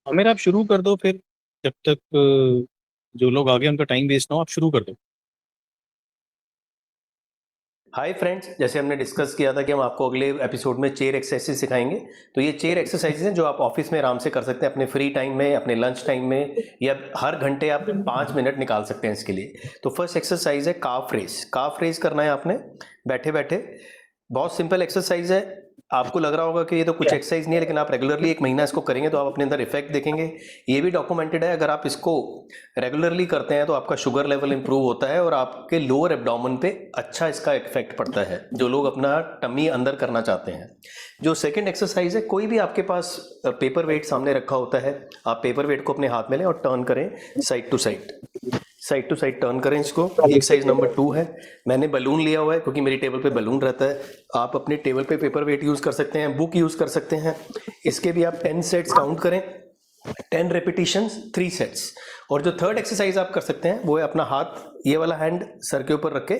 आमिर आप शुरू कर दो फिर, जब तक जो लोग आगे उनका टाइम वेस्ट ना हो, आप शुरू कर दो। हाय फ्रेंड्स, जैसे हमने डिस्कस किया था कि हम आपको अगले एपिसोड में चेयर एक्सरसाइजेस सिखाएंगे। तो ये चेयर एक्सरसाइजेस हैं जो आप ऑफिस में आराम से कर सकते हैं, अपने फ्री टाइम में, अपने लंच टाइम में, या हर घंटे आप 5 मिनट निकाल सकते हैं इसके लिए। तो फर्स्ट एक्सरसाइज है काफ रेस। काफ रेस करना है आपने बैठे बैठे। बहुत सिंपल एक्सरसाइज है। आपको लग रहा होगा कि ये तो कुछ एक्सरसाइज नहीं है, लेकिन आप रेगुलरली 1 महीना इसको करेंगे तो आप अपने अंदर इफेक्ट देखेंगे। ये भी डॉक्यूमेंटेड है, अगर आप इसको रेगुलरली करते हैं तो आपका शुगर लेवल इंप्रूव होता है और आपके लोअर एब्डोमेन पे अच्छा इसका इफेक्ट पड़ता है, जो लोग अपना टमी अंदर करना चाहते हैं। जो सेकंड एक्सरसाइज है, कोई भी आपके पास पेपर वेट सामने रखा होता है, आप पेपर वेट को अपने हाथ में लें और टर्न करें साइड टू साइड टर्न करें इसको। एक्सरसाइज नंबर 2 है। मैंने बलून लिया हुआ है क्योंकि मेरी टेबल पे बलून रहता है। आप अपने टेबल पे पेपर वेट यूज कर सकते हैं, बुक यूज कर सकते हैं। इसके भी आप 10 सेट्स काउंट करें, 10 रेपिटेशंस, 3 सेट्स। और जो थर्ड एक्सरसाइज आप कर सकते हैं वो है अपना हाथ, ये वाला हैंड सर के ऊपर रख के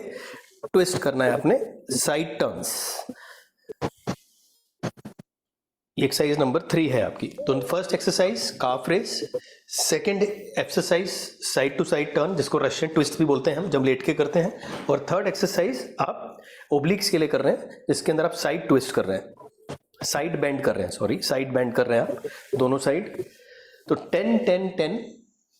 ट्विस्ट करना है अपने साइड टर्न्स। एक्सरसाइज नंबर 3 है आपकी। तो first exercise calf raise, second exercise side to side turn, जिसको रशियन ट्विस्ट भी बोलते हैं हम, जब लेट के करते हैं। और थर्ड एक्सरसाइज आप ओब्लिक्स के लिए कर रहे हैं, जिसके अंदर आप साइड ट्विस्ट कर रहे हैं, साइड बेंड कर रहे हैं, सॉरी साइड बेंड कर रहे हैं आप दोनों साइड। तो 10 10 10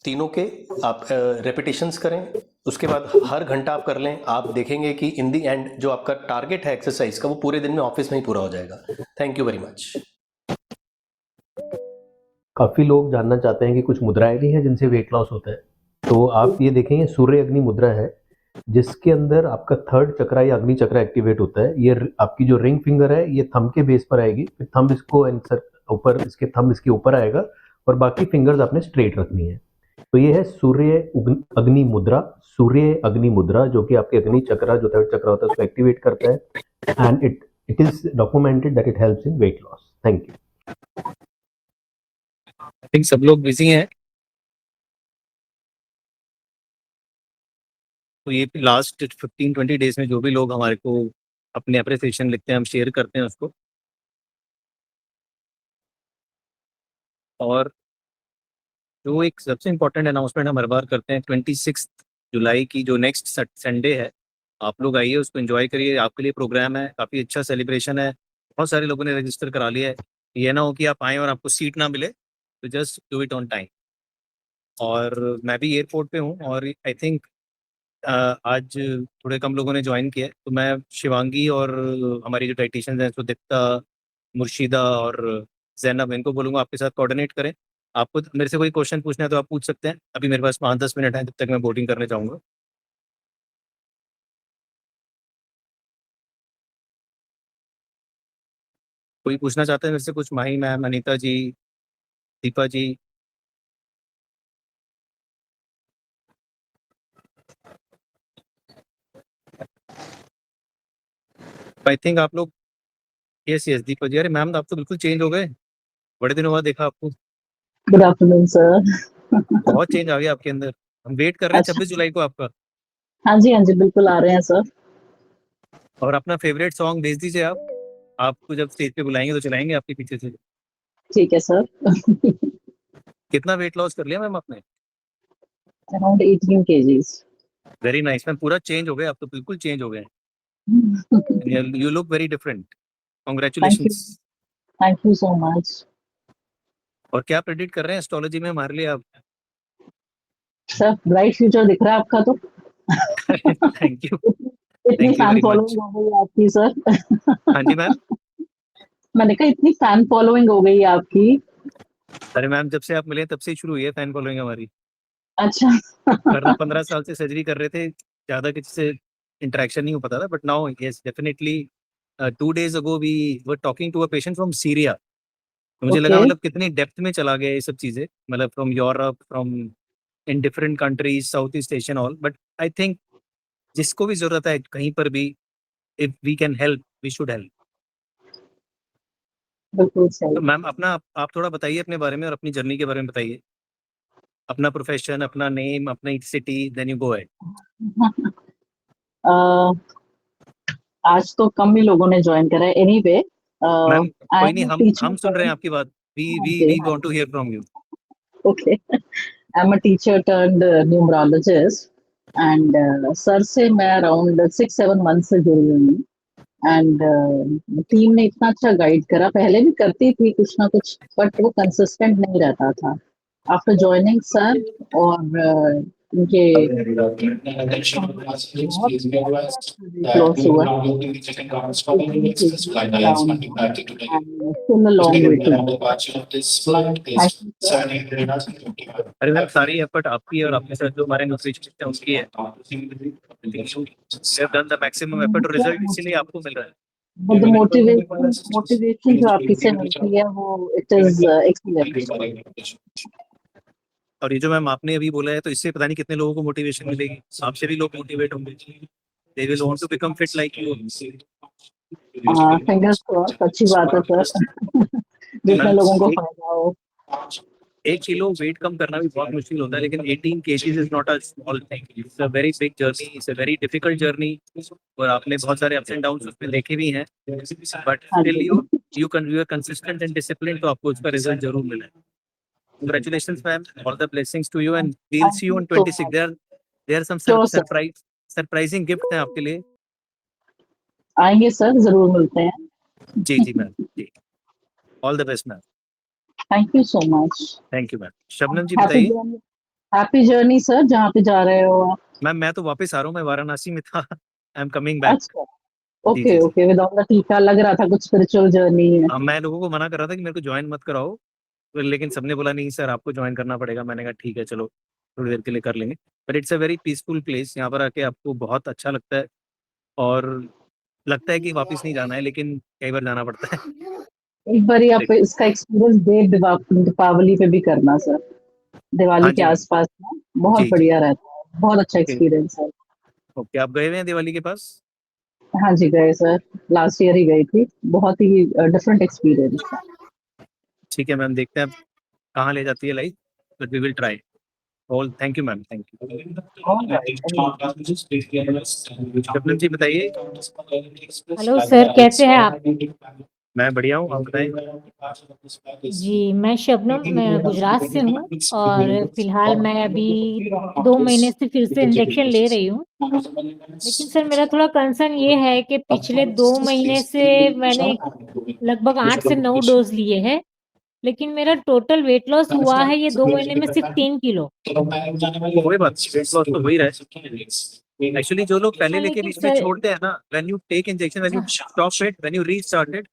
तीनों के आप रेपिटेशंस करें। उसके बाद हर घंटा आप कर लें, आप देखेंगे कि इन दी एंड जो आपका टारगेट है एक्सरसाइज का, वो पूरे दिन में ऑफिस में ही पूरा हो जाएगा। Thank you very much. काफ़ी लोग जानना चाहते हैं कि कुछ मुद्राएं भी हैं जिनसे वेट लॉस होता है। तो आप ये देखेंगे सूर्य अग्नि मुद्रा है, जिसके अंदर आपका थर्ड चक्रा या अग्नि चक्रा एक्टिवेट होता है। ये आपकी जो रिंग फिंगर है ये थंब के बेस पर आएगी, फिर थंब इसको ऊपर, इसके थंब इसके ऊपर आएगा और बाकी फिंगर्स आपने स्ट्रेट रखनी है। तो ये है सूर्य अग्नि मुद्रा। सूर्य अग्नि मुद्रा जो कि आपके अग्नि चक्रा, जो थर्ड चक्रा होता है, उसको एक्टिवेट करता है। And it is documented that it helps in weight loss. Thank you. I think सब लोग बिजी हैं, तो ये लास्ट 15-20 डेज में जो भी लोग हमारे को अपने अप्रिसिएशन लिखते हैं, हम शेयर करते हैं उसको। और जो एक सबसे इम्पोर्टेंट अनाउंसमेंट हम हर बार करते हैं, 26 जुलाई की जो नेक्स्ट संडे है, आप लोग आइए, उसको एंजॉय करिए। आपके लिए प्रोग्राम है, काफ़ी अच्छा सेलिब्रेशन है। बहुत सारे लोगों ने रजिस्टर करा लिया है। ये ना हो कि आप आएँ और आपको सीट ना मिले, तो just do it on time. और मैं भी एयरपोर्ट पे हूँ और आई थिंक आज थोड़े कम लोगों ने ज्वाइन किया है, तो मैं शिवांगी और हमारी जो डाइटिशियंस हैं, सुदीप्ता, मुर्शिदा और जैनब, इनको बोलूँगा आपके साथ कोऑर्डिनेट करें। आपको मेरे से कोई क्वेश्चन पूछना है तो आप पूछ सकते हैं। अभी मेरे पास 5-10 मिनट हैं, जब तक मैं बोर्डिंग करने जाऊँगा। कोई पूछना चाहते हैं मेरे से कुछ? Mahi ma'am, Anita ji, Deepa ji? I think आप लोग, यस यस दीपा जी। अरे मैम आप तो बिल्कुल चेंज हो गए, बड़े दिनों बाद देखा आपको। Good afternoon sir. बहुत चेंज आ गया आपके अंदर। हम वेट कर रहे हैं अच्छा, 26 जुलाई को आपका। हाँ जी, बिल्कुल आ रहे हैं सर। और अपना फेवरेट सॉन्ग भेज दीजिए आप। आपको जब स्टेज पे बुलाएंगे तो चलाएंगे आपके पीछे से। ठीक है सर। कितना वेट लॉस कर लिया मैम आपने? Around 18 KGs. Very nice ma'am, पूरा चेंज हो गए आप तो, बिल्कुल चेंज हो गए। You look very different. Thank you, congratulations. Thank you so much. और क्या प्रेडिक्ट कर रहे हैं एस्ट्रोलॉजी में हमारे लिए आप? सर ब्राइट फ्यूचर दिख रहा है आपका तो। Thank you. इतनी thank you fan very much. Following हो गई आपकी सर। हाँ जी मैम। मैंने कहा इतनी फैन फॉलोइंग हो गई आपकी। अरे मैम जब से आप मिले तब से ही शुरू हुई है फैन फॉलोइंग हमारी। अच्छा। वरना 15 साल से सर्जरी कर रहे थे, ज्यादा किसी से इंटरेक्शन नहीं हो पाता था, but now yes definitely. 2 days ago we were talking to a patient from Syria. तो मुझे लगा ओके, मतलब कितनी डेप्थ में चला गया ये सब चीजें, मतलब from Europe, from in different countries, South East Asian all. But I think जिसको भी जरूरत है कहीं पर भी, if we can help we should help. बिल्कुल तो सही। मैम अपना आप थोड़ा बताइए अपने बारे में और अपनी जर्नी के बारे में बताइए। अपना प्रोफेशन, अपना नेम, अपनी city, then you go ahead. अ, आज तो कम ही लोगों ने ज्वाइन करा है। एनीवे, मैम आई कोई नहीं, एम हम टीचर सुन रहे हैं टर्न। आपकी बात। वी हाँ वी जी, वी हाँ वांट टू जी। Hear from you. Okay. I am a teacher turned numerologist and sir से मैं अराउंड 6-7 मंथ से जुड़ी हुई हूँ। एंड टीम ने इतना अच्छा गाइड करा, पहले भी करती थी कुछ ना कुछ, बट वो कंसिस्टेंट नहीं रहता था। आफ्टर जॉइनिंग सर और उनके बहुत वेट लॉस हुआ है। 18 KG around and still a long way to go. Thank you sir. अरे मैम सारी एफर्ट आपकी है और आपके साथ जो हमारे न्यूट्रिशनिस्ट हैं उसकी है। Have done the maximum effort और रिजल्ट इसीलिए आपको मिल रहा है। बट द मोटिवेशन मोटिवेशन जो आपकी से मिलती है वो इट इज एक्सीलेंट। और ये जो मैम आपने अभी बोला है, तो इससे पता नहीं कितने लोगों को मोटिवेशन मिलेगी, आपसे भी लोग मोटिवेट होंगे। They will want to become fit like you. Fingers cross, अच्छी बात है सर। जितने मैम लोगों को एक फायदा हो। 1 किलो वेट कम करना भी बहुत मुश्किल होता है, लेकिन 18 KGs is not a small thing, it's a very big journey, it's a very difficult journey. और आपने बहुत सारे अप्स एंड डाउन उसमें देखे भी हैं, बट हाँ स्टिल जी, you can, you are consistent and discipline, तो आपको उसका रिजल्ट जरूर मिला है। Congratulations, ma'am. All the blessings to you, and we'll thank see you you on so 26. Much. There are some sure sir, surprising gift हैं आपके लिए। आएंगे सर, जरूर मिलते हैं। जी जी मैम जी। All the best ma'am. Thank you so much. Thank you ma'am. Shabnam ji happy बताइए। जर्नी। हैप्पी जर्नी सर, जहाँ पे जा रहे हो आप। मैम मैं तो वापस आ रहा हूँ, मैं वाराणसी में था। I am coming back. अच्छा, जी ओके जी जी। ओके, विदाउट द टीका लग रहा था कुछ स्पिरिचुअल जर्नी है। मैं लोगों को मना कर रहा था कि मेरे को ज्वाइन मत कराओ, तो लेकिन सबने बोला नहीं सर आपको ज्वाइन करना पड़ेगा। मैंने कहा ठीक है चलो थोड़ी देर के लिए कर लेंगे। But it's a very peaceful place, यहाँ पर आके आपको बहुत अच्छा लगता है। और लगता है कि वापस नहीं जाना है, लेकिन कई बार जाना पड़ता है। एक बार आप इसका एक्सपीरियंस दीपावली पे भी करना सर, हाँ दिवाली के जी मैम। आसपास ना, बहुत जी जी। बढ़िया रहता है, बहुत अच्छा ओके। एक्सपीरियंस है। ओके आप गए हुए हैं दिवाली के पास? हाँ जी, गए सर, लास्ट ईयर ही गई थी। बहुत ही डिफरेंट एक्सपीरियंस था। ठीक है मैम, देखते हैं अब कहाँ ले जाती है life, but we will try. All thank you ma'am, thank all right, anyway. You. Shabnam ji बताइए। हेलो सर, कैसे हैं आप? मैं बढ़िया हूँ, आप बताएं। जी, मैं शबनम, मैं गुजरात से हूँ और फिलहाल मैं अभी 2 महीने से फिर से इंजेक्शन ले रही हूँ। लेकिन सर मेरा थोड़ा कंसर्न ये है कि पिछले 2 महीने से मैंने लगभग 8 से 9 डोज़ लिए हैं, लेकिन मेरा टोटल वेट लॉस हुआ है ये 2 महीने में सिर्फ 3 किलो। कोई बात नहीं, वेट लॉस तो हो ही रहा है। एक्चुअली जो लोग पहले हाँ, लेके लेकिन बीच में सर छोड़ते हैं ना, when you take injection, when you stop it, when you restart it,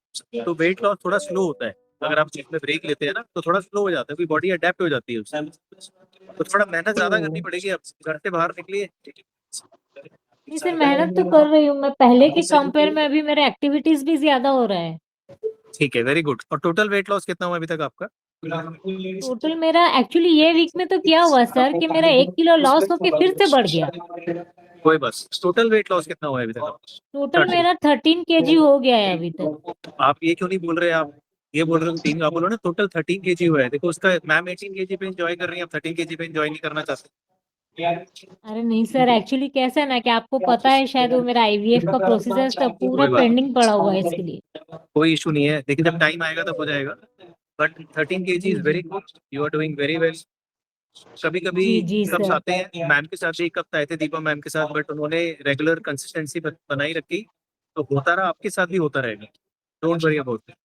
तो वेट लॉस थोड़ा स्लो होता है। अगर आप बीच में ब्रेक लेते हैं ना तो थोड़ा स्लो हो जाता है, क्योंकि बॉडी अडेप्ट हो जाती है उससे। तो थोड़ा मेहनत ज्यादा करनी ओह! पड़ेगी, अब घर से बाहर निकलिए। नहीं सर, मेहनत तो कर रही हूँ मैं, पहले के कंपेयर में अभी मेरा एक्टिविटीज़ भी ज़्यादा हो रहा है। ठीक है, वेरी गुड। और टोटल वेट लॉस कितना हुआ अभी तक आपका? टोटल मेरा एक्चुअली ये वीक में तो क्या हुआ सर कि मेरा 1 किलो लॉस होके फिर से बढ़ गया। कोई बस, टोटल वेट लॉस कितना हुआ है अभी तक आपका? टोटल मेरा 13 केजी हो गया है अभी तक। आप ये क्यों नहीं बोल रहे? आप ये बोल रहे हो 3, आप बोलो ना टोटल 13 केजी हुआ है। देखो उसका, मैम 18 केजी पे एंजॉय कर रही है, आप 13 केजी पे एंजॉय नहीं करना चाहते। अरे नहीं सर, एक्चुअली कैसा है ना कि आपको पता है शायद वो मेरा आईवीएफ का प्रोसेस है, पूरा कोई बात पेंडिंग पड़ा हुआ है इसके लिए। कोई इशू नहीं है, देखिए जब टाइम आएगा तब हो जाएगा। But 13 KG is very good, you are doing very well. कभी कभी जी, जी कप्स सर। आते हैं, मैम के साथ भी कप आए थे, दीपा मैम के साथ, बट उन्होंने रेगुलर कंसिस्टेंसी बनाई रखी, तो होता रहा, आपके साथ भी होता रहेगा। Don't worry about it.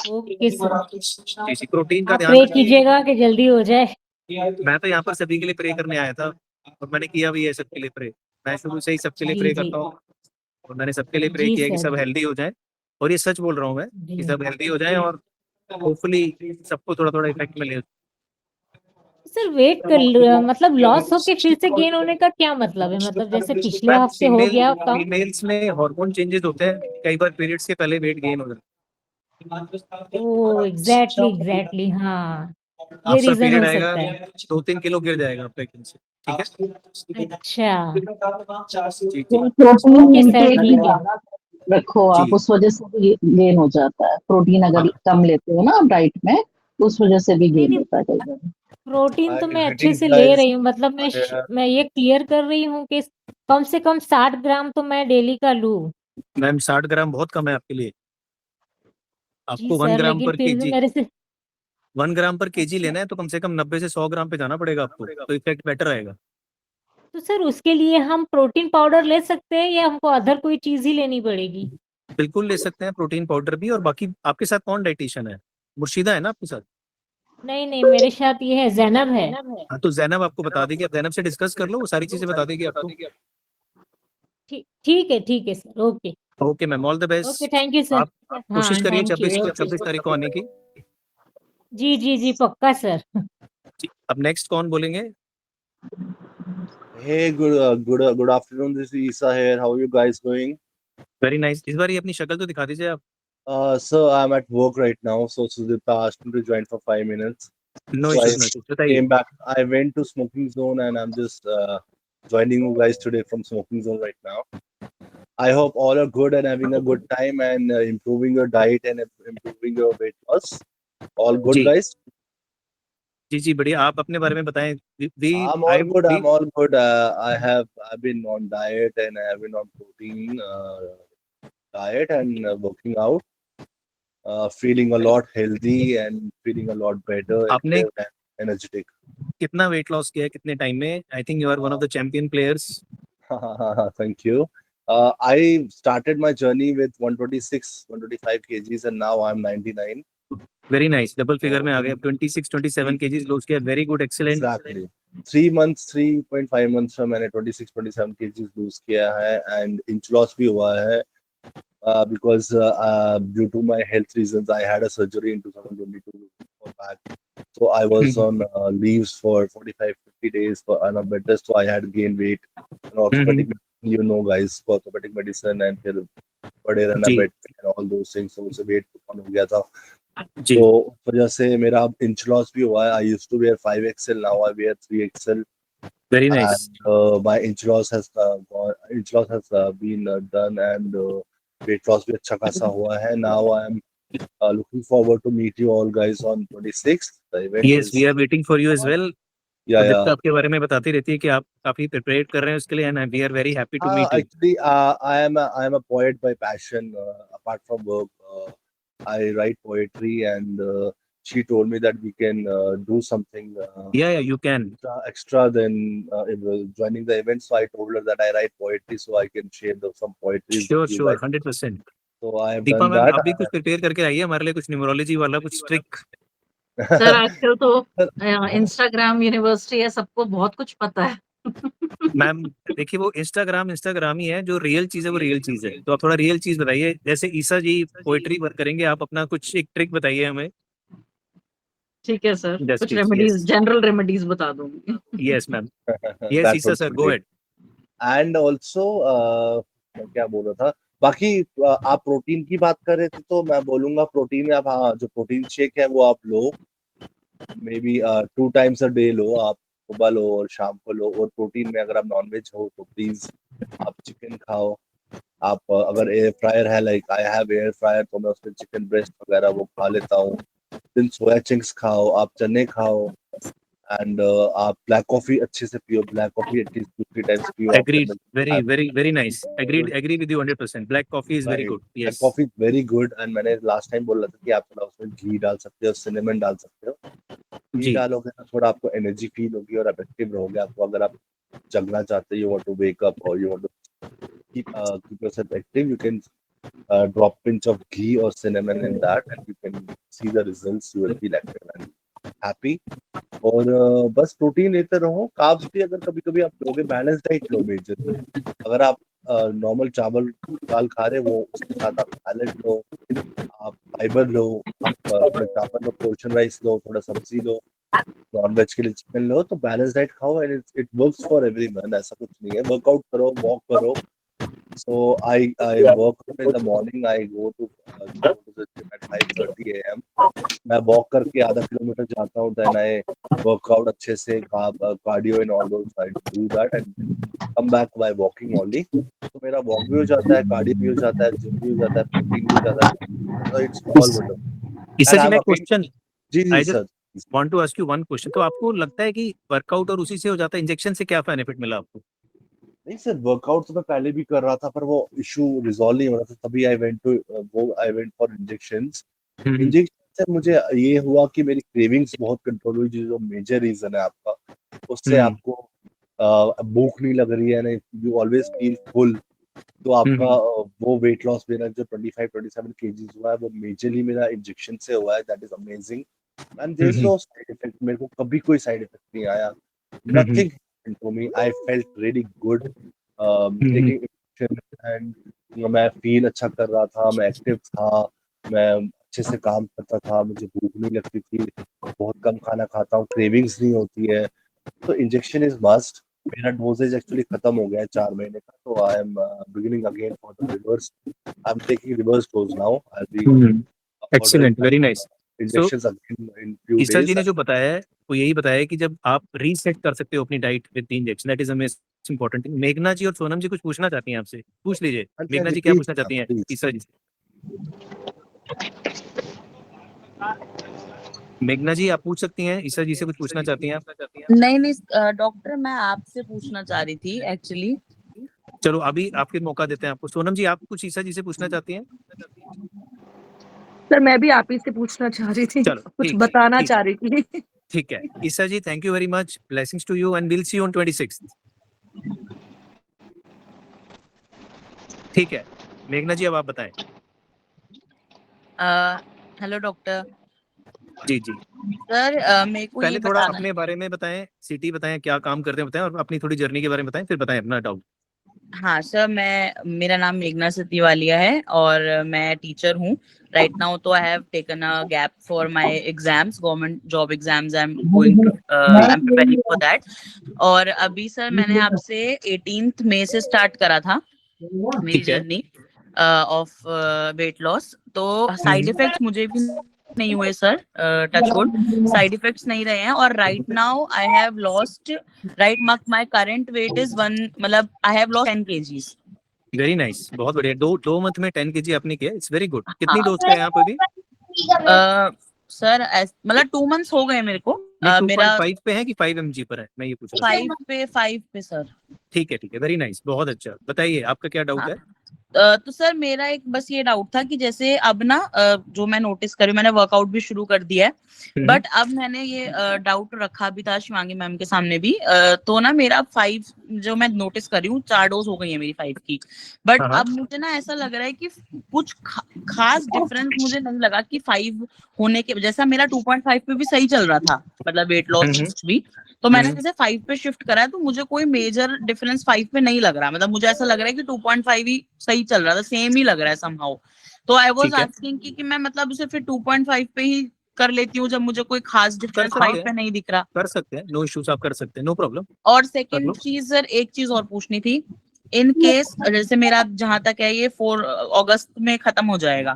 Okay sir. जी, प्रोटीन का आप ध्यान प्रे रखिए। कीजिएगा कि जल्दी हो जाए। मैं तो यहाँ पर सभी के लिए प्रे करने आया था, और मैंने किया भी है सबके लिए प्रे। मैं शुरू से ही सबके लिए जी, प्रे जी। करता हूँ, और मैंने सबके लिए प्रे जी किया कि सर, सब हेल्दी हो जाए। और ये सच बोल रहा हूँ मैं, कि जी। सब हेल्दी हो जाए, और होपफुली सबको थोड़ा थोड़ा इफेक्ट मिले। सर वेट मतलब लॉस होके फिर से गेन होने का क्या मतलब है? मतलब जैसे पिछले मैम, हफ्ते हो गया कम। फीमेल्स में हार्मोन चेंजेस होते हैं, कई बार पीरियड्स के पहले वेट गेन हो जाता ओह! एग्ज़ैक्टली, एग्ज़ैक्टली हाँ। है। ये आफ्टर रीज़न पीरियड हो आएगा, सकता है। 2-3 किलो गिर जाएगा आपका एकदम से। ठीक है अच्छा, जी जी प्रोटीन ओके सर इंटेक भी ठीक है। ज्यादा रखो जी। आप, उस वजह से भी गेन हो जाता है। प्रोटीन अगर हाँ, कम लेते हो ना आप डाइट में, तो उस वजह से भी नहीं, गेन नहीं होता है कई बार। प्रोटीन तो मैं अच्छे greetings से ले guys. रही हूँ, मतलब मैं ये क्लियर कर रही हूँ कि कम से कम 60 ग्राम तो मैं डेली का लूँ। मैम 60 ग्राम बहुत कम है आपके लिए। जी आपको 1 सर, ग्राम लेकिन पर फिर भी केजी, मेरे से 1 ग्राम पर केजी अच्छा, लेना है, तो कम से कम 90 से 100 ग्राम पे जाना पड़ेगा आपको, तो इफेक्ट बेटर आएगा। तो सर उसके लिए हम प्रोटीन पाउडर ले सकते हैं या हमको अदर कोई चीज़ ही लेनी पड़ेगी? बिल्कुल ले सकते हैं प्रोटीन पाउडर भी। और बाकी आपके साथ कौन डाइटिशियन है? मुर्शिदा है ना आपके साथ? नहीं, नहीं मेरे साथ ये है, ज़ैनब है। हाँ, तो जैनब आपको बता देगी, आप जैनब से डिस्कस कर लो, वो सारी चीजें बता देगी आपको। ठीक है sir, okay. Okay ma'am, all the okay, best. Thank you sir. आप कोशिश हाँ, करिए थैंक यू। 26 ओके। 26 तारीख को आने की। जी, जी, जी, पक्का सर। जी, अब नेक्स्ट कौन बोलेंगे? Hey, good afternoon. This is Isa here. How are you guys going? Very nice. इस बार ये अपनी शक्ल तो दिखा दीजिए आप। So I'm at work right now. So Sudipta asked me to join for 5 minutes. No So I issues, no issues, बताइए। came back. I went to smoking zone and I'm just joining you guys today from smoking zone right now. I hope all are good and having a good time and improving your diet and improving your weight loss. All good, जी guys. जी जी, बढ़िया। आप अपने बारे में बताएं। We I'm I all good. We I'm all good. I've been on diet and I've been on protein diet and working out. Feeling a lot healthy and feeling a lot better, आपने active and energetic. कितना weight loss किया है, कितने time में? I think you are one of the champion players. Thank you. I started my journey with 126, 125 kgs and now I'm 99. Very nice, double figure में आ गए। 26-27 KGs loss किया, very good, excellent. Exactly. 3 months, 3.5 months में मैंने 26-27 kgs lose किया है and inch loss भी हुआ है. Because due to my health reasons, I had a surgery in 2022 for back. So I was on leaves for 45-50 days for on a bed rest. So I had gained weight. And orthopedic, you know, guys, for orthopedic medicine and फिर बड़े रहना जी bed and all those things. So उससे weight कम हो गया था. जी तो वजह से मेरा अब inch loss भी हुआ है. I used to wear 5XL, now I wear 3XL. Very nice. And my inch loss has been done and weight loss भी अच्छा खासा हुआ है. Now I am looking forward to meet you all guys on 26th. The event yes, is we are waiting for you as well. yeah. Sudipta आपके बारे में बताती रहती है कि आप काफी प्रिपेयर कर रहे हैं उसके लिए, and we are very happy to meet you. Actually, I am a poet by passion. Apart from work, I write poetry, and she told me that we can do something या you can. extra than joining the event. So I told her that I write poetry, so I can share some poetries with sure you sure, guys. 100%। So I have Deepa done ma'am, that. आप भी कुछ prepare करके आइए हमारे लिए, कुछ numerology वाला कुछ ट्रिक। सर आजकल तो इंस्टाग्राम यूनिवर्सिटी है, सबको बहुत कुछ पता है। मैम देखिए, वो इंस्टाग्राम ही है, जो रियल चीज है वो रियल चीज है। तो आप थोड़ा रियल चीज बताइए, जैसे ईसा जी पोएट्री वर्क करेंगे, आप अपना कुछ एक ट्रिक बताइए हमें। ठीक है सर, यस कुछ please. Remedies, yes general remedies बता दूंगी। Yes ma'am. Yes That Isa would sir, be go great. Ahead. And also मैं क्या बोल रहा था, बाकी आप प्रोटीन की बात कर रहे थे तो मैं बोलूंगा प्रोटीन में आप, हाँ, जो प्रोटीन शेक है वो आप लो, maybe 2 times a day लो आप, सुबह लो और शाम को लो। और प्रोटीन में अगर आप नॉनवेज हो तो प्लीज आप चिकन खाओ। आप अगर एयर फ्रायर है, like I have air fryer, तो मैं उसमें चिकन ब्रेस्ट वगैरह वो खा लेता हूँ। दिन सोया चिंक्स खाओ, आप चने खाओ, एंड आप ब्लैक कॉफी अच्छे से पियो, ब्लैक कॉफी एटलीस्ट 2-3 टाइम्स पियो Agreed. Very nice. Agree with you 100%. Black coffee is very good. Black Yes. Coffee very good. And मैंने लास्ट टाइम बोला था कि आप थोड़ा उसमें घी डाल सकते हो, सिनेमन डाल सकते हो। घी जी। डालोगे ना, थोड़ा आपको एनर्जी फील होगी और इफेक्टिव रहोगे। आपको अगर आप जगना चाहते हो, you want to wake up और you want to keep yourself active, you can drop pinch of ghee or cinnamon in that and you can see the results. You will feel active and happy. और बस protein लेते रहो। Carbs भी अगर कभी कभी आप लोगे, बैलेंस डाइट लो मेजर। अगर आप नॉर्मल चावल दाल खा रहे हो, उसके साथ आप सैलेड लो, आप फाइबर लो, आप थोड़ा चावल लो, पोर्शन राइस लो, थोड़ा सब्जी लो, नॉन वेज के लिए चिकन लो, तो बैलेंस डाइट खाओ and it works for everyone. ऐसा कुछ नहीं है। वर्कआउट करो, वॉक करो। So I work out in the morning. I go to the gym at 5:30 a.m. मैं वॉक करके आधा किलोमीटर जाता हूँ, देन आई वर्कआउट अच्छे से, cardio and all those, I do that and come back by walking only. तो मेरा walk भी हो जाता है, कार्डियो भी हो जाता है, जिम भी हो जाता है, प्रोटीन भी हो जाता है, तो इट्स ऑल वंडरफुल। इससे एंड आई जी एम मैं अगेन, क्वेश्चन जी जी I just sir. Want to ask you one question. तो आपको लगता है कि वर्कआउट और उसी से हो जाता है, इंजेक्शन से क्या बेनिफिट मिला आपको? नहीं सर, वर्कआउट तो मैं पहले भी कर रहा था, पर वो इशू रिजॉल्व नहीं हो रहा था, तभी I went for injections. Injection से मुझे ये हुआ कि मेरी क्रेविंग्स बहुत कंट्रोल हुई, जो मेजर रीजन है आपका। उससे आपको भूख नहीं लग रही है ना, यू ऑलवेज फील फुल। तो आपका वो वेट लॉस मेरा जो 25-27 केजीज हुआ है, वो मेजरली मेरा इंजेक्शन से हुआ है। That is amazing and there is no side effect. मेरे को कभी कोई साइड इफेक्ट नहीं आया, nothing to me. I felt really good taking injection and मैं फील अच्छा कर रहा था, मैं एक्टिव था, मैं अच्छे से काम करता था, मुझे भूख नहीं लगती थी, बहुत कम खाना खाता हूँ, क्रेविंग्स नहीं होती है। तो इंजेक्शन इज मस्ट। मेरा डोजेज एक्चुअली खत्म हो गया है 4 महीने का, तो I am beginning again for the reverse. I am taking reverse dose now. I be excellent, very nice. So injections again in few ईसा जी डेज। ने जो बताया है वो यही बताया है कि जब आप रीसेट कर सकते हो अपनी diet with the injection, that is a most important thing. मेघना जी और सोनम जी कुछ पूछना चाहती हैं आपसे, पूछ लीजिए। हाँ मेघना जी, जी क्या प्लीज पूछना चाहती हैं प्लीज। ईसा जी से? मेघना जी आप पूछ सकती हैं, ईसा जी से कुछ पूछना चाहती हैं आप? नहीं नहीं डॉक्टर, मैं आपसे पूछना चाह रही थी एक्चुअली। चलो अभी आपके मौका देते हैं आपको। सोनम जी आप कुछ ईसा जी से पूछना चाहती हैं? सर मैं भी आप ही से पूछना चाह रही थी, चलो कुछ ठीक है, बताना ठीक चाह है, रही थी। ठीक है। Isa ji thank you very much, blessings to you and will see you on 26। ठीक है मेघना जी अब आप बताएं। Hello doctor. जी जी, सर मेरे को पहले ये थोड़ा बताना। अपने बारे में बताएं, सिटी बताएं, क्या काम करते हैं बताएं, और अपनी थोड़ी जर्नी के बारे में बताएं, फिर बताएं अपना डाउट। हाँ सर, मेरा नाम मेघना सतीवालिया है और मैं टीचर हूँ राइट नाउ। तो I have taken a gap for my exams, government job exams. I am preparing for that. और अभी सर मैंने आपसे 18 मई से स्टार्ट करा था मेरी ठीक है। Journey of weight loss. तो साइड इफेक्ट्स मुझे भी नहीं हुए sir, touch wood, side effects नहीं रहे हैं। और right now I have lost, right my current weight is 1, मतलब I have lost 10 kgs। Very nice, बहुत बढ़िया। दो मंथ में 10 kg आपने किया, इट्स वेरी गुड। कितनी डोज का है आप अभी? सर मतलब 2 months हो गए मेरे को। नहीं, मेरा 2.5 पे है कि 5 mg पर है, मैं ये पूछ रहा हूँ। 5 पे सर। ठीक है, वेरी नाइस, बहुत अच्छा। बताइए आपका क्या डाउट हाँ। है? तो सर मेरा एक बस ये डाउट था कि जैसे अब ना जो मैं नोटिस करी, मैंने वर्कआउट भी शुरू कर दिया है, बट अब मैंने ये डाउट रखा भी था शिवांगी मैम के सामने भी। तो ना मेरा 5 जो मैं नोटिस कर रही हूँ, 4 डोज हो गई है मेरी 5 की। बट हाँ, हाँ। अब मुझे ना ऐसा लग रहा है कि कुछ खास डिफरेंस मुझे नहीं लगा कि 5 होने के, जैसा मेरा 2.5 पे भी सही चल रहा था, मतलब वेट लॉस भी। तो मैंने जैसे 5 पे शिफ्ट करा है, तो मुझे कोई मेजर डिफरेंस 5 पे नहीं लग रहा। मतलब मुझे ऐसा लग रहा है कि 2.5 ही सही चल रहा था, सेम ही लग रहा है समहाउ। तो आई वाज ठीक है, आस्किंग कि मैं मतलब उसे फिर 2.5 पे ही कर लेती हूँ, जब मुझे कोई खास कर डिफरेंस सकते 5 हैं, पे नहीं दिख रहा। कर सकते हैं, नो इश्यूज, आप कर सकते हैं, नो प्रॉब्लम। और कर सेकंड लो। चीज सर, एक चीज और पूछनी थी इन केस जैसे मेरा जहां तक है ये 4 अगस्त में खत्म हो जाएगा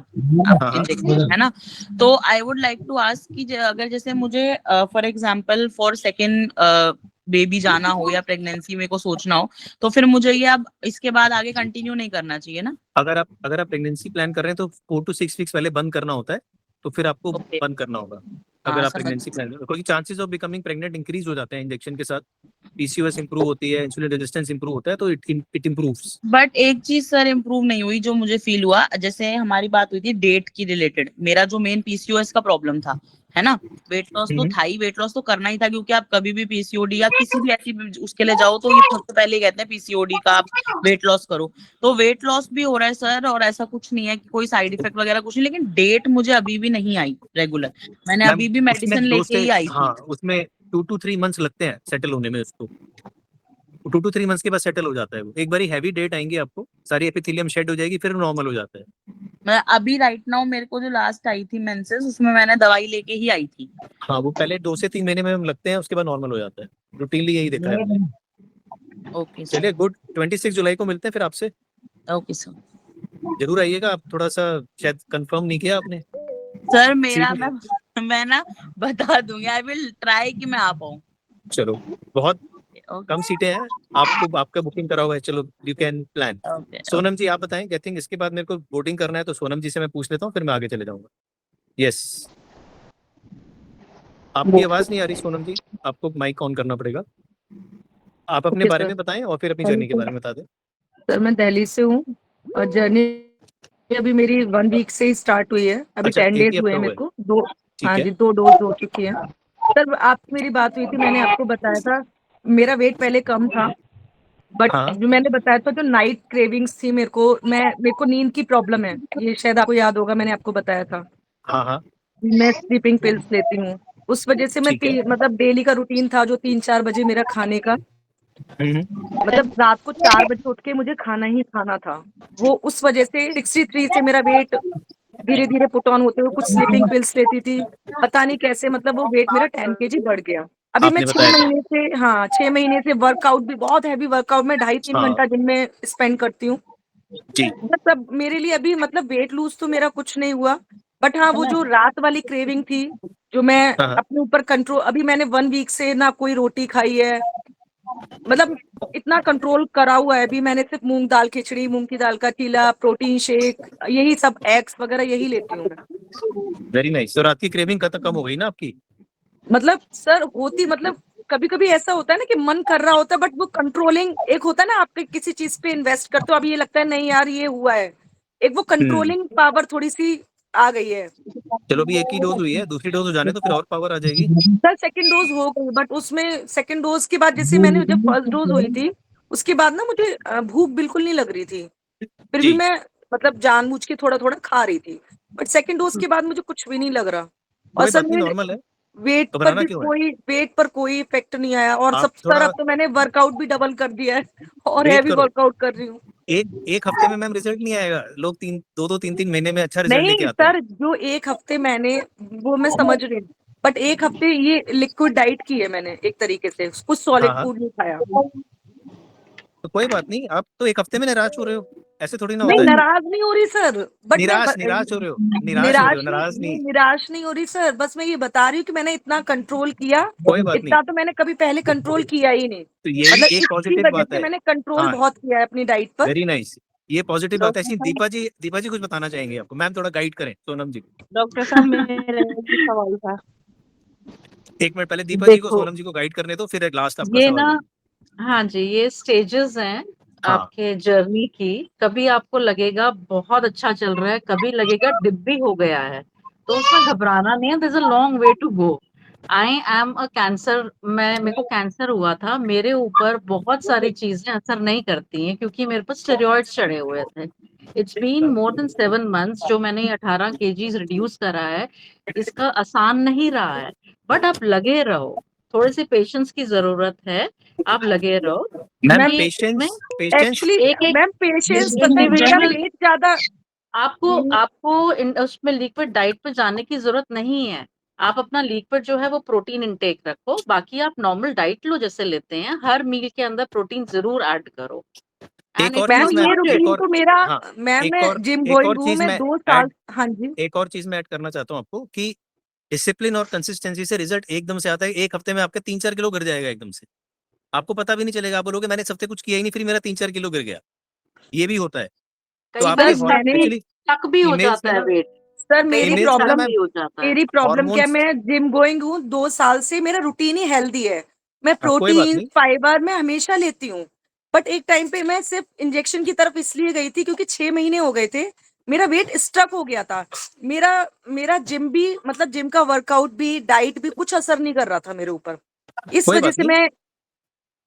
हाँ। इंजेक्शन, है ना। तो I would like to ask कि अगर जैसे मुझे for example for second baby जाना हो या प्रेगनेंसी में को सोचना हो, तो फिर मुझे ये अब इसके बाद आगे कंटिन्यू नहीं करना चाहिए ना। अगर आप प्रेगनेंसी प्लान कर रहे हैं तो 4 to 6 वीक्स पहले बंद करना होता है, तो फिर आपको Okay. बंद करना होगा हाँ, अगर आप समझ प्रेगनेंसी प्लान कर, क्योंकि chances of becoming pregnant increase हो जाते हैं इंजेक्शन के साथ। पीसीओएस इंप्रूव होती है, इंसुलिन रेजिस्टेंस इंप्रूव होता है, तो इट इंप्रूव्स। बट एक चीज सर इम्प्रूव नहीं हुई जो मुझे फील हुआ, जैसे हमारी बात हुई थी डेट की रिलेटेड, मेरा जो मेन पीसीओएस का प्रॉब्लम था, है ना। वेट लॉस तो था ही, वेट लॉस तो करना ही था, क्योंकि आप कभी भी पीसीओडी या किसी भी ऐसी उसके लिए जाओ तो ये सबसे पहले ही कहते हैं पीसीओडी का आप वेट लॉस करो। तो वेट लॉस भी हो रहा है सर, और ऐसा कुछ नहीं है कि कोई साइड इफेक्ट वगैरह कुछ नहीं, लेकिन डेट मुझे अभी भी नहीं आई रेगुलर। मैंने मैम अभी भी उसमें मेडिसिन 2 लेके से ही आई थी। हाँ, उसमें 2 to 3 मंथ्स लगते हैं सेटल होने में उसको। 2 to 3 मंथ्स के बाद सेटल हो जाता है वो। एक बारी हैवी डेट आएंगी आपको, सारी एपिथेलियम शेड हो जाएगी, फिर नॉर्मल हो जाता है। मैं अभी राइट नाउ मेरे को जो लास्ट आई थी मेंसेस, उसमें मैंने दवाई लेके ही आई थी। हाँ, वो पहले 2 से 3 महीने में लगते हैं, उसके बाद नॉर्मल हो जाता है। रूटीनली यही देखा है हमने। Okay sir. चलिए गुड, 26 जुलाई को मिलते हैं फिर आपसे। Okay sir. जरूर आइएगा आप, थोड़ा सा शायद कंफर्म नहीं किया आपने। सर मेरा सीट- मैं ना बता दूंगी, आई विल ट्राई कि मैं आ पाऊँ। चलो, बहुत ओके कम सीटें हैं, आपको आपका बुकिंग करा हुआ है, चलो you can plan. Okay. Sonam ji आप बताएं, आई थिंक इसके बाद मेरे को वोटिंग करना है, तो सोनम जी से मैं पूछ लेता हूँ, फिर मैं आगे चले जाऊंगा। यस, आपकी आवाज नहीं आ रही सोनम जी, आपको माइक ऑन करना पड़ेगा। आप अपने ओके बारे सर। में बताएं और फिर अपनी जर्नी के बारे में बता दें। सर मैं दिल्ली से हूँ और जर्नी अभी मेरी 1 वीक से ही स्टार्ट हुई है। अभी अच्छा, 10 एक डेज ही हुए हफ्ता हैं हुआ मेरे है। को। दो, ठीक हाँ है। जी, 2 डोज हो चुकी है। सर आपसे मेरी बात हुई थी, मैंने आपको बताया था मेरा वेट पहले कम था, बट हाँ जो मैंने बताया था जो नाइट क्रेविंग्स थी मेरे को नींद की प्रॉब्लम है, ये शायद आपको याद होगा, मैंने आपको बताया था। हाँ हाँ। मैं स्लीपिंग पिल्स लेती हूँ, उस वजह से ठीक है। मतलब डेली का रूटीन था जो 3-4 बजे मेरा खाने का, हम्म। मतलब रात को 4 बजे उठ के मुझे खाना ही खाना था। वो उस वजह से 63 से मेरा वेट धीरे धीरे पुट ऑन होते हुए, कुछ स्लीपिंग पिल्स लेती थी, पता नहीं कैसे मतलब वो वेट मेरा 10 केजी बढ़ गया। अभी मैं आपने 6 बताया था। महीने से, हाँ 6 महीने से वर्कआउट भी बहुत हैवी वर्कआउट में 2.5-3 हाँ घंटा दिन में स्पेंड करती हूँ। जी। बस अब मेरे लिए अभी मतलब वेट लूज तो मेरा कुछ नहीं हुआ, बट हाँ वो जो रात वाली क्रेविंग थी जो मैं हाँ हाँ। अपने ऊपर कंट्रोल, अभी मैंने 1 वीक से ना कोई रोटी खाई है, मतलब इतना कंट्रोल करा हुआ है। अभी मैंने सिर्फ मूंग दाल खिचड़ी, मूंग की दाल का चीला, प्रोटीन शेक, यही सब, एग्स वगैरह यही लेती हूँ मैं। Very nice. तो रात की क्रेविंग कम हो गई ना आपकी? मतलब सर होती, मतलब कभी कभी ऐसा होता है ना कि मन कर रहा होता है, बट वो कंट्रोलिंग एक होता है ना, आप किसी चीज पे इन्वेस्ट करते हो, अभी ये लगता है नहीं यार ये हुआ है, एक वो हम्म। कंट्रोलिंग पावर थोड़ी सी आ गई है। चलो, अभी एक ही डोज हुई है, दूसरी डोज हो जाने तो फिर और पावर आ जाएगी। सर सेकंड डोज हो गई, बट उसमें सेकंड डोज के बाद जैसे मैंने जब फर्स्ट डोज हुई थी उसके बाद ना मुझे भूख बिल्कुल नहीं लग रही थी, फिर भी जी। मैं मतलब जानबूझ के थोड़ा थोड़ा खा रही थी, बट सेकंड डोज के बाद मुझे कुछ भी नहीं लग रहा। और कोई सर बात नहीं, मेरे नॉर्मल है, वेट घबराना क्यों है? पर कोई इफेक्ट नहीं आया, और आप सब सर थोड़ा अब तो मैंने वर्कआउट भी डबल कर दिया है और वेट हैवी करो। वर्कआउट कर रही हूँ। एक एक हफ्ते में मैम रिजल्ट नहीं आएगा, लोग 3 महीने में अच्छा रिजल्ट लेके नहीं आते हैं। सर, जो 1 हफ्ते मैंने, वो मैं समझ रही हूँ, बट 1 हफ्ते ये लिक्विड डाइट की है मैंने, एक तरीके से कुछ हाँ सॉलिड हाँ। फूड नहीं खाया। तो कोई बात नहीं, आप तो एक हफ्ते में निराश हो रहे हो, ऐसे थोड़ी ना नहीं होता है। नाराज नहीं हो रही सर, बट निराश हो रहे हो, निराश हो रहे हो, नाराज नहीं। निराश नहीं हो रही सर, बस मैं ये बता रही हूँ कि मैंने इतना कंट्रोल किया, कोई बात नहीं। इतना तो मैंने कभी पहले कंट्रोल किया ही नहीं, तो यही मतलब एक इसकी पॉजिटिव वजह बात से है। मैंने कंट्रोल हाँ, बहुत किया है अपनी डाइट पर। वेरी नाइस, ये पॉजिटिव बात है। ऐसी दीपा जी कुछ बताना चाहेंगे आपको, मैम थोड़ा गाइड करें सोनम जी को। डॉक्टर साहब मेरा एक ही सवाल था। एक मिनट पहले दीपा जी को, देखो सोनम जी को गाइड करने दो, फिर लास्ट आपका ये सवाल ना, होगा। हाँ जी, ये स्टेजेस हैं हाँ। आपके जर्नी की। कभी आपको लगेगा बहुत अच्छा चल रहा है, कभी लगेगा डिब्बी हो गया है, तो उसमें घबराना नहीं है। There is a long way to go. I am a cancer, मेरे को कैंसर हुआ था, मेरे ऊपर बहुत सारी चीजें असर नहीं करती हैं क्योंकि मेरे पास स्टेरॉइड्स चढ़े हुए थे। It's been more than 7 months जो मैंने 18 केजीज रिड्यूस करा है। इसका आसान नहीं रहा है, बट आप लगे रहो, थोड़े से पेशेंस की जरूरत है, आप लगे रहो। मैम क्योंकि इसमें पेशेंस पेशेंस एक्चुअली एक एक मैम पेशेंस, पता है मेरा इंडिविजुअल, वेट ज्यादा, आपको उसमें लिक्विड डाइट पे जाने की जरूरत नहीं है। आप अपना लिक्विड जो है वो प्रोटीन इंटेक रखो, बाकी आप नॉर्मल डाइट लो जैसे लेते हैं, हर मील के अंदर प्रोटीन जरूर ऐड करो। And एक और it's मैम चीज not मैं ये एक रूटीन और तो मेरा, हाँ मैम एक मैं और जिम एक गोइंग और हूँ, चीज मैं मैं 2 साल, ऐड हाँ जी, एक और चीज मैं ऐड करना चाहता हूँ आपको कि डिसिप्लिन और कंसिस्टेंसी से रिजल्ट एकदम से आता है। एक हफ्ते में आपके 3-4 किलो गिर जाएगा एकदम से, आपको पता भी नहीं चलेगा। आप बोलोगे मैंने इस हफ्ते कुछ किया ही नहीं, फिर मेरा 3-4 किलो गिर गया। ये भी होता है। तो कई आपके बार सर मैंने, एक्चुअली स्टक भी हो फीमेल्स में जाता है ना वेट, सर कई मेरी बार फीमेल्स में ना स्टक प्रॉब्लम, मैम भी हो जाता है। मेरी प्रॉब्लम क्या है, हार्मोन्स मैं जिम गोइंग हूँ 2 साल से, मेरा रूटीन ही हेल्दी है, मैं कोई बात प्रोटीन नहीं। फाइबर मैं हमेशा लेती हूँ। बट एक टाइम पे मैं सिर्फ इंजेक्शन की तरफ इसलिए गई थी क्योंकि 6 महीने हो गए थे, मेरा वेट स्टक हो गया था। मेरा मेरा जिम भी, मतलब जिम का वर्कआउट भी, डाइट भी कुछ असर नहीं कर रहा था मेरे ऊपर। इस कोई वजह बात से नहीं, मैं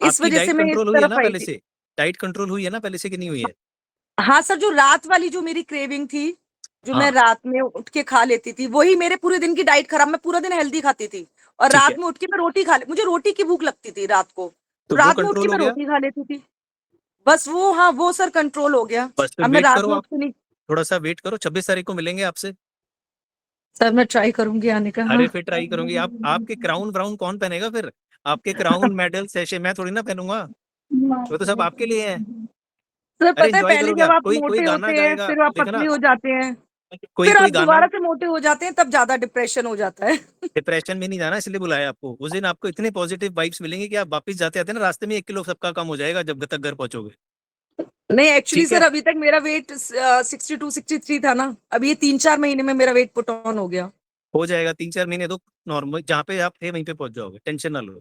इस आपकी वजह से डाइट मैं इस कंट्रोल हुई है तरफ ना आई पहले थी। से? डाइट कंट्रोल हुई है ना पहले से कि नहीं हुई है? हाँ सर, जो रात वाली जो मेरी क्रेविंग थी, जो मैं हाँ रात में उठ के खा लेती थी, वही मेरे पूरे दिन की डाइट खराब, मैं पूरा दिन हेल्दी खाती थी और ठीक रात है, में उठ के मैं रोटी खा ले, मुझे रोटी की भूख लगती थी रात को, तो वो रात में उठ के कंट्रोल हो मैं गया। रोटी खा लेती थी। बस वो, हाँ वो सर कंट्रोल हो गया। बस फिर अब मैं वेट रात करो में आप, उठ के नहीं, थोड़ा सा वेट करो, 26 तारीख को मिलेंगे आपसे। सर मैं ट्राई करूंगी आने का, हाँ। अरे फिर ट्राई करूंगी आप, आपके क्राउन व्राउन कौन पहनेगा फिर? आपके क्राउन मेडल सेशे मैं थोड़ी ना पहनूंगा, वो तो सब आपके लिए है। सर अरे पता है, एंजॉय पहले करोगे जब आप, आप कोई कोई मोटे गाना होते हैं, गाएगा, फिर आप देखना पतले हो जाते हैं, कोई फिर कोई आप गाना। दोबारा से मोटे हो जाते हैं, तब ज्यादा डिप्रेशन हो जाता है। डिप्रेशन में नहीं जाना, इसलिए बुलाया आपको। उस दिन आपको इतने पॉजिटिव वाइब्स मिलेंगे कि आप वापस जाते आते ना रास्ते में 1 किलो सबका कम हो जाएगा जब तक घर पहुंचोगे। नहीं एक्चुअली ठीक सर, है, अभी तक मेरा वेट 62-63 था ना, अभी ये 3-4 महीने में मेरा वेट पुट ऑन हो गया। हो जाएगा 3-4 महीने तो नॉर्मल, जहाँ पे आप थे वहीं पे पहुंच जाओगे, टेंशन ना लो।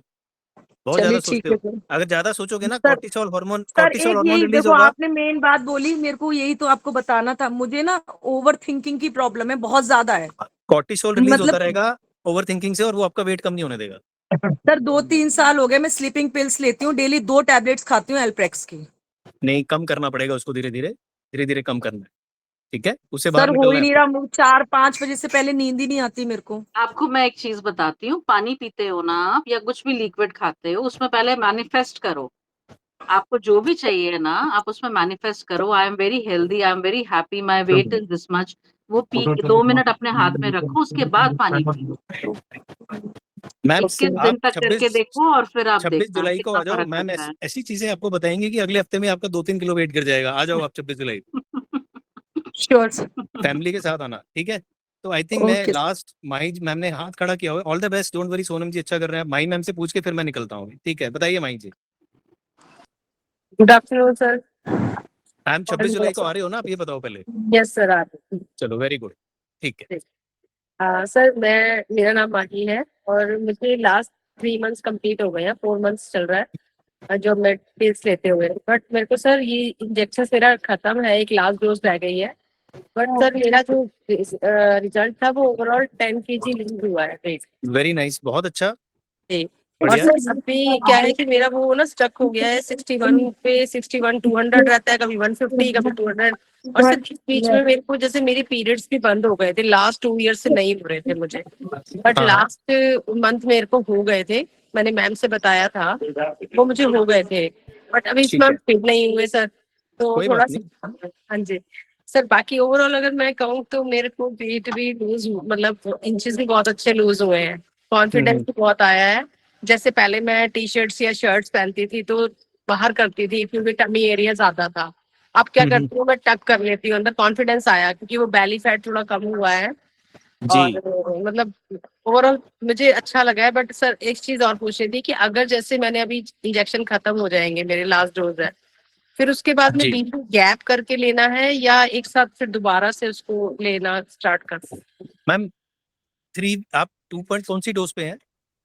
बहुत चलिए ज्यादा ठीक सोचते है हो, सर। अगर ज्यादा सोचोगे ना सर सर कॉर्टिसोल एक हार्मोन यही रिलीज देखो, होगा। आपने मेन बात बोली, मेरे को यही तो आपको बताना था, मुझे ना ओवर थिंकिंग की प्रॉब्लम है, बहुत ज्यादा है। कॉर्टिसोल रिलीज होता मतलब रहेगा ओवर थिंकिंग से, और वो आपका वेट कम नहीं होने देगा। सर 2-3 साल हो गए मैं स्लीपिंग पिल्स लेती हूँ, डेली 2 टैबलेट्स खाती हूँ एल्प्रेक्स की। नहीं, कम करना पड़ेगा उसको, धीरे धीरे धीरे धीरे कम करना है। ठीक है, उससे बाहर सर हो निकलना ही है नहीं आपको। रहा, 4-5 बजे से पहले नींद ही नहीं आती मेरे को। आपको मैं एक चीज बताती हूँ, पानी पीते हो ना आप या कुछ भी लिक्विड खाते हो, उसमें पहले मैनिफेस्ट करो। आपको जो भी चाहिए ना, आप उसमें मैनिफेस्ट करो, I am very healthy, I am very happy, my weight is this much. वो पी 2 मिनट अपने हाथ में रखो, उसके बाद पानी पियो। मैम 21 आप दिन तक करके 26 देखो और फिर आप 26 देखना जुलाई को कितना आ जाओ फर्क मैम, पड़ता है। ऐसी चीजें आपको बताएंगे कि अगले हफ्ते में आपका 2-3 किलो वेट गिर जाएगा। आ जाओ आप 26 जुलाई श्योर सर। फैमिली के साथ आना, ठीक है? तो आई थिंक मैं ओके। लास्ट, माही मैम ने हाथ खड़ा किया हुआ। All the best, don't worry Sonam ji, अच्छा कर रहे हैं। माही मैम से पूछ के फिर मैं निकलता हूँ, ठीक है? बताइए Mahi ji. Good afternoon sir. Ma'am 26 जुलाई को आ रहे हो ना आप, ये बताओ पहले। यस सर, आ रही चलो वेरी गुड, ठीक है। सर मेरा नाम माही है और मुझे लास्ट 3 मंथ्स कंप्लीट हो गए हैं, 4 मंथ्स चल रहा है जो मैं पिल्स लेते हुए। बट मेरे को सर ये इंजेक्शन मेरा खत्म है, एक लास्ट डोज रह गई है। बट सर मेरा जो रिजल्ट था वो ओवरऑल 10 kg लूज हुआ है वेट। वेरी नाइस, बहुत अच्छा, जी। और बढ़िया। सर अभी क्या है कि मेरा वो ना स्टक हो गया है 61 पे, 61 200 रहता है, कभी 150, कभी 200। और सर बीच में मेरे को जैसे मेरी पीरियड्स भी बंद हो गए थे, लास्ट 2 ईयर से नहीं हो रहे थे मुझे, बट हाँ लास्ट मंथ मेरे को हो गए थे। मैंने मैम से बताया था, वो मुझे हो गए थे, बट अभी इस ठीक है, मंथ फिर नहीं हुए सर। तो कोई थोड़ा बात नहीं। सा, हाँ जी सर। बाकी ओवरऑल अगर मैं कहूँ तो मेरे को वेट भी लूज, मतलब इंचेस भी बहुत अच्छे लूज हुए हैं, कॉन्फिडेंस भी बहुत आया है। जैसे पहले मैं टी शर्ट्स या शर्ट्स पहनती थी तो बाहर करती थी क्योंकि टमी एरिया ज्यादा था। अब क्या हम्म, करती हूँ, मैं टक कर लेती हूँ, अंदर कॉन्फिडेंस आया क्योंकि वो बैली फैट थोड़ा कम हुआ है। जी और मतलब ओवरऑल मुझे अच्छा लगा है। बट सर एक चीज और पूछ रही थी कि अगर जैसे मैंने अभी इंजेक्शन खत्म हो जाएंगे, मेरे लास्ट डोज है, फिर उसके बाद में जी बीच में गैप करके लेना है या एक साथ फिर दोबारा से उसको लेना स्टार्ट कर सकते हैं? मैम, 3 आप 2 पॉइंट कौन सी डोज पे हैं?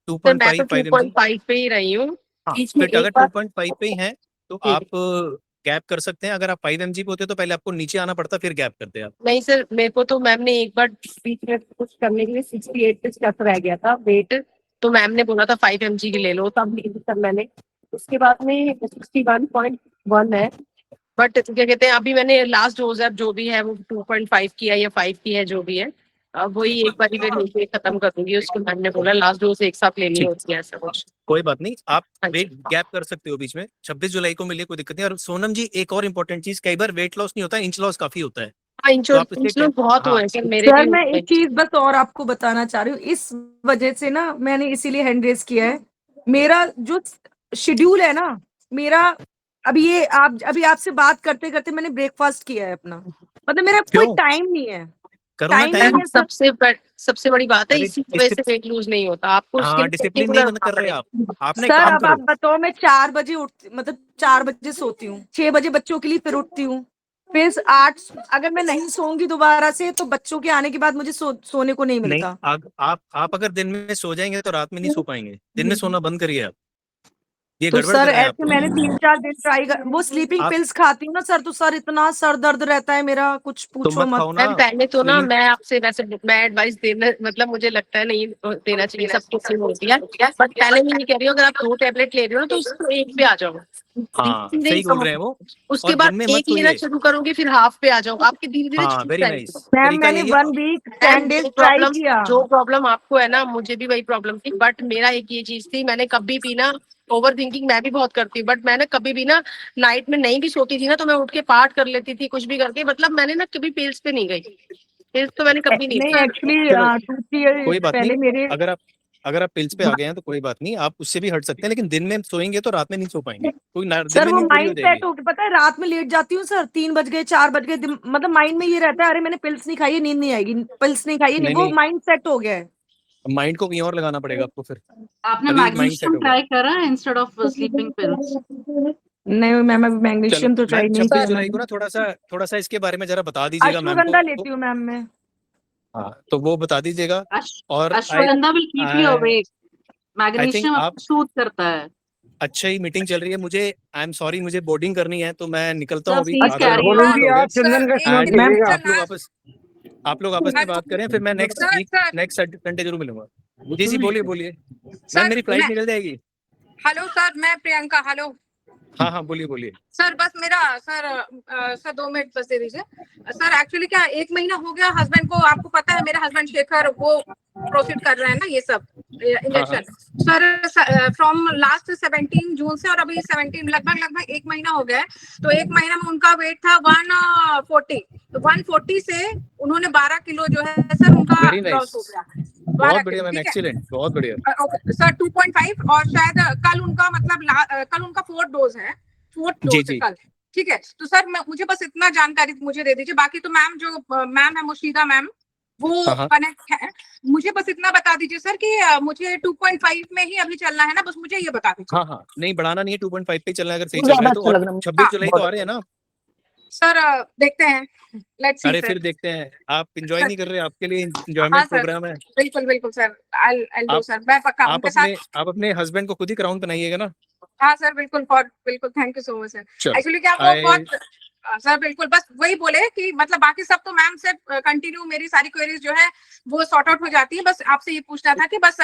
सर मैं तो 2.5 mg। 2.5 पे ही रही हूँ, हाँ, बीच में फिर अगर एक बार। 2.5 पे ही हैं तो जी। आप गैप कर सकते हैं। अगर आप 5 mg पे होते तो पहले आपको नीचे आना पड़ता, फिर गैप करते आप। नहीं सर, मेरे को तो मैम ने एक बार बीच में कुछ करने के लिए 68 पे स्टक रह गया था वेट, तो मैम ने बोला था 5 mg की ले लो, तब ली थी सर मैंने। उसके बाद में 61.1 है। बट क्या कहते हैं, अभी मैंने लास्ट डोज है जो भी है वो 2.5 की है या 5 की है जो भी है, अब वही एक बार मैं नीचे खत्म कर दूंगी उसको। मैम ने बोला लास्ट डोज एक साथ लेनी ठीक, होती है, ऐसा कुछ। कोई बात नहीं, आप हाँ जी। वेट गैप कर सकते हो बीच में। 26 जुलाई को मिले, कोई दिक्कत नहीं। और सोनम जी, एक और इम्पोर्टेंट चीज, कई बार वेट लॉस नहीं होता, इंच लॉस काफी होता है। हाँ, तो आप इसलिए इंश्योरेंस बहुत हाँ हुए हैं सर, मेरे भी सर मैं हुए एक चीज बस और आपको बताना चाह रही हूँ, इस वजह से ना मैंने इसीलिए हैंड रेस किया है, मेरा जो शेड्यूल है ना, मेरा अभी आपसे बात करते करते मैंने ब्रेकफास्ट किया है अपना, मतलब मेरा कोई क्यों? टाइम नहीं है, करो ना टाइम टाइम। नहीं है सर। सबसे बड़ी बात है, अरे इसी वजह से वेट लूज नहीं होता आपको। उसके हाँ, लिए डिसिप्लिन नहीं particular कर रहे आप। आपने सर काम अब आप करो। बताओ, मैं 4 बजे उठती, मतलब 4 बजे सोती हूँ, 6 बजे बच्चों के लिए फिर उठती हूँ, फिर 8, अगर मैं नहीं सोऊंगी दोबारा से तो बच्चों के आने के बाद मुझे सोने को नहीं नहीं, मिलता। आप अगर दिन में सो जाएंगे तो रात में नहीं सो पाएंगे। दिन में सोना बंद करिए आप। ये तो गड़बड़ सर कर रहे हैं ऐसे आप। मैंने 3-4 दिन ट्राई कर, वो स्लीपिंग आप पिल्स खाती हूँ ना सर, तो सर इतना सर दर्द रहता है मेरा, कुछ तो पूछो मत मत। खाओ ना। मैम पहले तो ना स्लिमिंग मैं आपसे वैसे मैं एडवाइस देना, मतलब मुझे लगता है नहीं देना चाहिए, सब कुछ सही होती है, बट पहले मैं ये कह रही हूँ अगर आप 2 टैबलेट ले रहे हो ना तो उसको 1 पे आ जाओ। हाँ, धीरे-धीरे सही कम बोल रहे हैं होगा। वो। उसके और बाद दिन में 1 मत लेना सोइए। शुरू करोगे, फिर हाफ पे आ जाओ, आपकी धीरे-धीरे हाँ, छूट वेरी जाएगी। नाइस। मैम तरीका मैंने यही 1 वीक 10 डेज जो ट्राई प्रॉब्लम किया। जो प्रॉब्लम आपको है ना, मुझे भी वही प्रॉब्लम थी, बट मेरा एक ये चीज थी, मैंने कभी भी ना ओवर थिंकिंग मैं भी बहुत करती हूँ, बट मैंने कभी भी ना नाइट में नहीं भी सोती थी ना तो मैं उठ के पाठ कर लेती थी, कुछ भी करके, मतलब मैंने ना कभी पिल्स पे नहीं गई। पिल्स तो मैंने कभी नहीं नहीं ली। एक्चुअली चलो 2-3 ईयर कोई बात नहीं। पहले मेरे, अगर आप पिल्स पे आ गए हैं तो कोई बात नहीं, आप उससे भी हट सकते हैं, लेकिन दिन में सोएंगे तो रात में नहीं सो पाएंगे। दिन सर में वो नींद पूरी हो माइंड जाएगी। सेट हो गया, पता है रात में लेट जाती हूँ सर, 3 बज गए 4 बज गए, मतलब माइंड में ये रहता है अरे मैंने पिल्स नहीं खाई है, नींद नहीं आएगी, पिल्स नहीं खाई है, नहीं वो नहीं, माइंड सेट हो गया है। माइंड को कहीं और लगाना पड़ेगा आपको फिर, आपने तभी माइंड सेट मैग्नीशियम होगा। ट्राई करा इंस्टेड ऑफ स्लीपिंग पिल्स? नहीं मैम अभी चलो मैग्नीशियम तो मैम, ट्राई नहीं 26 किया जुलाई को मैंने। ना थोड़ा सा इसके बारे में जरा बता दीजिएगा मैम को। अश्वगंधा लेती हूँ मैम मैं। हाँ, तो वो बता दीजिएगा। और ashwagandha will keep you awake. I think magnesium आप, आपको सूद करता है। अच्छा ही मीटिंग चल रही है, मुझे आई एम सॉरी, मुझे बोर्डिंग करनी है तो मैं निकलता सर हूँ अभी, प्लीज आधा कैरी आधा ऑन। घंटा हो गया। चंदन का स्नैक एंड मैम लीजिएगा। आप लोग आपस में बात करें, फिर मैं नेक्स्ट संडे जरूर मिलूंगा। जी जी, बोलिए मैम, मेरी फ्लाइट निकल जाएगी। हेलो सर, मैं प्रियंका। हेलो हाँ हाँ, बोलिए। सर, बस मेरा सर 2 मिनट बस दे दीजिए सर। एक्चुअली क्या 1 महीना हो गया हस्बैंड को, आपको पता है मेरा हस्बैंड शेखर वो प्रोसीड कर रहे हैं ना ये सब हाँ हाँ, इंजेक्शन। सर फ्रॉम लास्ट 17 जून से और अभी 17 लगभग 1 महीना हो गया है। तो 1 महीना में उनका वेट था 140, तो 140 से उन्होंने 12 किलो जो है सर उनका वेरी नाइस, लॉस हो गया। बहुत 12 बढ़िया किलो मैम, ठीक है एक्सीलेंट, बहुत बढ़िया। Okay sir. 2.5 और शायद कल उनका मतलब कल उनका 4th डोज है, 4th जी डोज है जी, कल। ठीक है, तो सर मुझे बस इतना जानकारी मुझे दे दीजिए, बाकी तो मैम जो मैम है मुशीदा मैम वो हाँ हाँ कनेक्ट है। मुझे बस इतना बता दीजिए सर कि मुझे 2.5 में ही अभी चलना है ना, बस मुझे ये बता दीजिए। हाँ हाँ, नहीं बढ़ाना नहीं है, 2.5 पे चलना है अगर सही चल रहा है तो। और 26 हाँ जुलाई को आ रहे हैं ना। सर देखते हैं, लेट्स सी अरे सर। फिर देखते हैं, आप इंजॉय नहीं कर रहे, आपके लिए हाँ इंजॉयमेंट सर, प्रोग्राम है। बिल्कुल सर, आई डू आप सर, मैं पक्का उनके साथ। आप अपने हस्बैंड को खुद ही क्राउन बनाइएगा ना। हाँ सर, बिल्कुल thank you so much sir. चलो, एक्चुअली क्या वो आई बहुत सर बिल्कुल बस वही बोले कि मतलब बाकी सब तो मैम से कंटिन्यू मेरी सारी क्वेरीज जो है वो सॉर्ट आउट हो जाती है। बस आपसे ये पूछना था कि बस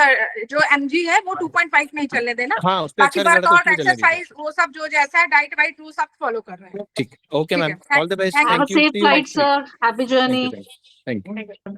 जो एमजी है वो 2.5 में ही चलने देना, हाँ, उस पर बाकी अच्छा रिजल्ट है तो वर्कआउट उसमें चलने दीजिए। एक्सरसाइज वो सब जो जैसा है डाइट वाइट वो सब फॉलो कर रहे हैं। ठीक, ओके ठीक मैम, है, all the best, thank have a thank you, safe see you flight next week. Sir, happy thank journey. You, thank you.